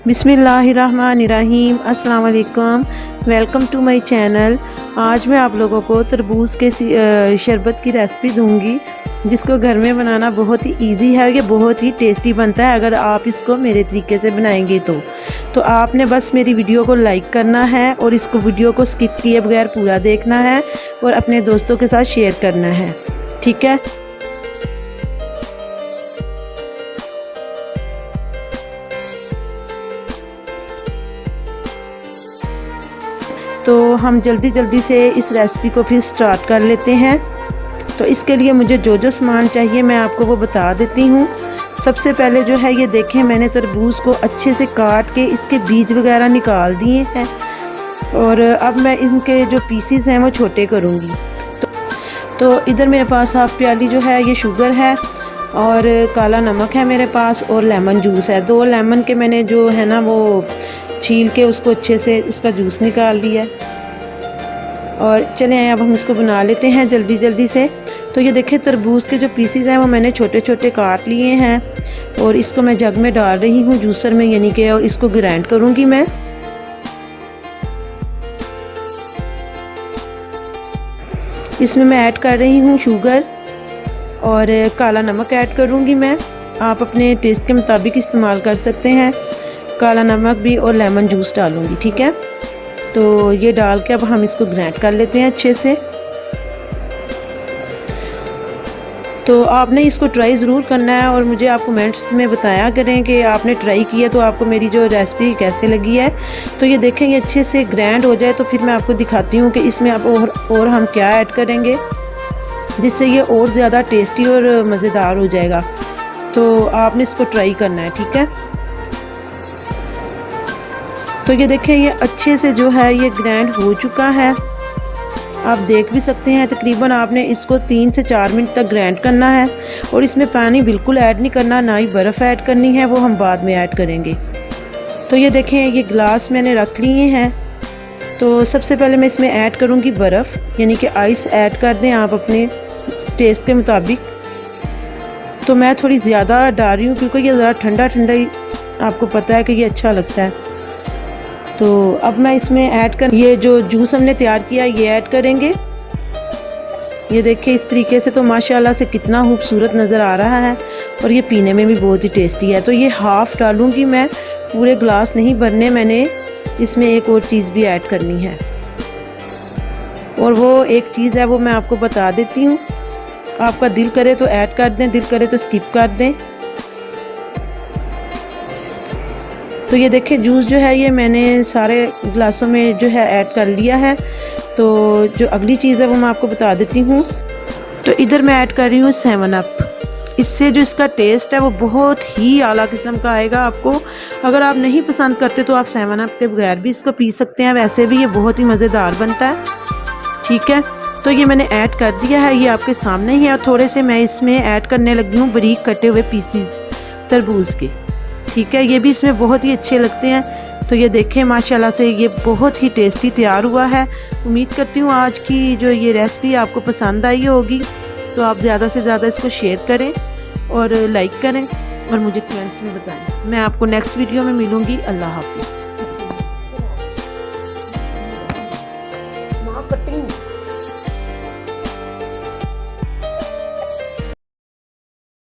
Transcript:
बिस्मिल्लाहिर्रहमानिर्रहीम। अस्सलाम वालेकुम। Welcome to my channel. आज मैं आप लोगों को तरबूज़ के शरबत की रेसिपी दूंगी, जिसको घर में बनाना बहुत ही इजी है। ये बहुत ही टेस्टी बनता है अगर आप इसको मेरे तरीके से बनाएंगे तो आपने बस मेरी वीडियो को लाइक करना है और इसको वीडियो को स्किप किए बगैर पूरा देखना है और अपने दोस्तों के साथ शेयर करना है, ठीक है। तो हम जल्दी से इस रेसिपी को फिर स्टार्ट कर लेते हैं। तो इसके लिए मुझे जो सामान चाहिए मैं आपको वो बता देती हूँ। सबसे पहले जो है ये देखें, मैंने तरबूज को अच्छे से काट के इसके बीज वगैरह निकाल दिए हैं और अब मैं इनके जो पीसीज हैं वो छोटे करूँगी। तो इधर मेरे पास हाफ प्याली जो है ये शुगर है और काला नमक है मेरे पास और लेमन जूस है। 2 लेमन के मैंने जो है ना वो छील के उसको अच्छे से उसका जूस निकाल लिया। और चले आए अब हम इसको बना लेते हैं जल्दी से। तो ये देखें, तरबूज के जो पीसीज हैं वो मैंने छोटे छोटे काट लिए हैं और इसको मैं जग में डाल रही हूँ जूसर में, यानी कि इसको ग्राइंड करूँगी मैं। इसमें मैं ऐड कर रही हूँ शुगर और काला नमक ऐड करूँगी मैं। आप अपने टेस्ट के मुताबिक इस्तेमाल कर सकते हैं। काला नमक भी और लेमन जूस डालूँगी, ठीक है। तो ये डाल के अब हम इसको ग्राइंड कर लेते हैं अच्छे से। तो आपने इसको ट्राई ज़रूर करना है और मुझे आप कमेंट्स में बताया करें कि आपने ट्राई किया तो आपको मेरी जो रेसिपी कैसे लगी है। तो ये देखें, ये अच्छे से ग्राइंड हो जाए तो फिर मैं आपको दिखाती हूँ कि इसमें अब और हम क्या ऐड करेंगे जिससे ये और ज़्यादा टेस्टी और मज़ेदार हो जाएगा। तो आपने इसको ट्राई करना है, ठीक है। तो ये देखें, ये अच्छे से जो है ये ग्राइंड हो चुका है, आप देख भी सकते हैं। तकरीबन आपने इसको 3 से 4 मिनट तक ग्राइंड करना है और इसमें पानी बिल्कुल ऐड नहीं करना, ना ही बर्फ़ ऐड करनी है, वो हम बाद में ऐड करेंगे। तो ये देखें, ये गिलास मैंने रख लिए हैं। तो सबसे पहले मैं इसमें ऐड करूँगी बर्फ़, यानी कि आइस ऐड कर दें आप अपने टेस्ट के मुताबिक। तो मैं थोड़ी ज़्यादा डाल रही हूँ क्योंकि ये ज़रा ठंडा ही आपको पता है कि ये अच्छा लगता है। तो अब मैं इसमें ऐड कर ये जो जूस हमने तैयार किया ये ऐड करेंगे। ये देखिए, इस तरीके से तो माशाल्लाह से कितना खूबसूरत नज़र आ रहा है और ये पीने में भी बहुत ही टेस्टी है। तो ये हाफ़ डालूँगी मैं, पूरे ग्लास नहीं भरने मैंने। इसमें एक और चीज़ भी ऐड करनी है और वो एक चीज़ है वो मैं आपको बता देती हूँ। आपका दिल करे तो ऐड कर दें, दिल करे तो स्किप कर दें। तो ये देखें, जूस जो है ये मैंने सारे गिलासों में जो है ऐड कर लिया है। तो जो अगली चीज़ है वो मैं आपको बता देती हूँ। तो इधर मैं ऐड कर रही हूँ 7 अप। इससे जो इसका टेस्ट है वो बहुत ही आला किस्म का आएगा आपको। अगर आप नहीं पसंद करते तो आप 7 अप के बगैर भी इसको पी सकते हैं, वैसे भी ये बहुत ही मज़ेदार बनता है, ठीक है। तो ये मैंने ऐड कर दिया है, ये आपके सामने ही है। और थोड़े से मैं इसमें ऐड करने लगी हूँ बारीक कटे हुए पीसीज तरबूज़ के, ठीक है। ये भी इसमें बहुत ही अच्छे लगते हैं। तो ये देखें, माशाल्लाह से ये बहुत ही टेस्टी तैयार हुआ है। उम्मीद करती हूँ आज की जो ये रेसिपी आपको पसंद आई होगी। तो आप ज़्यादा से ज़्यादा इसको शेयर करें और लाइक करें और मुझे कमेंट्स में बताएं। मैं आपको नेक्स्ट वीडियो में मिलूँगी। अल्लाह हाफ़िज़।